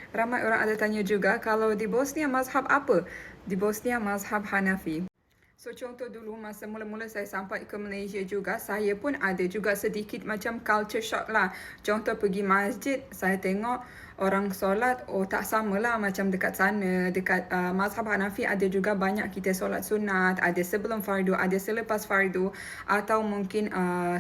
Ramai orang ada tanya juga kalau di Bosnia mazhab apa? Di Bosnia mazhab Hanafi. So contoh dulu masa mula-mula saya sampai ke Malaysia juga, saya pun ada juga sedikit macam culture shock lah. Contoh pergi masjid, saya tengok orang solat, oh tak samalah macam dekat sana. Dekat mazhab Hanafi ada juga banyak kita solat sunat, ada sebelum fardu, ada selepas fardu. Atau mungkin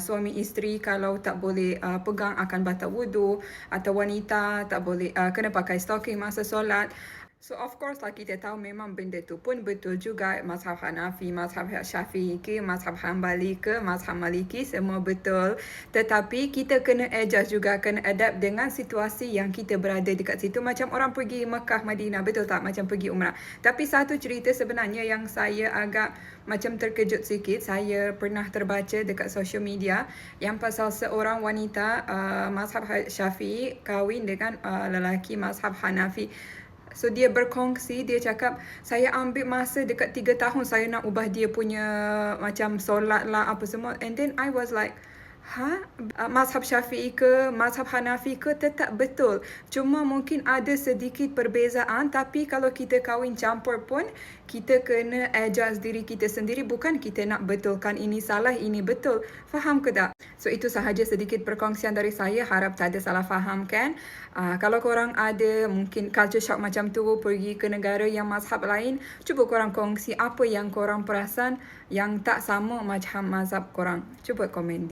suami isteri kalau tak boleh pegang akan batal wudu. Atau wanita tak boleh kena pakai stocking masa solat. So of course lah kita tahu memang benda tu pun betul juga. Mazhab Hanafi, mazhab Syafi'i ke, mazhab Hanbali ke, mazhab Maliki, semua betul. Tetapi kita kena adjust juga, kena adapt dengan situasi yang kita berada dekat situ. Macam orang pergi Mekah, Madinah, betul tak? Macam pergi umrah. Tapi satu cerita sebenarnya yang saya agak macam terkejut sikit, saya pernah terbaca dekat social media yang pasal seorang wanita mazhab Syafi'i kahwin dengan lelaki mazhab Hanafi. So dia berkongsi, dia cakap saya ambil masa dekat 3 tahun saya nak ubah dia punya macam solat lah apa semua. And then I was like, mazhab Syafi'i ke, mazhab Hanafi ke, tetap betul. Cuma mungkin ada sedikit perbezaan, tapi kalau kita kahwin campur pun, kita kena adjust diri kita sendiri. Bukan kita nak betulkan ini salah, ini betul. Faham ke tak? So itu sahaja sedikit perkongsian dari saya. Harap tak ada salah faham kan. Kalau korang ada mungkin culture shock macam tu, pergi ke negara yang mazhab lain, cuba korang kongsi apa yang korang perasan yang tak sama macam mazhab korang. Cuba komen.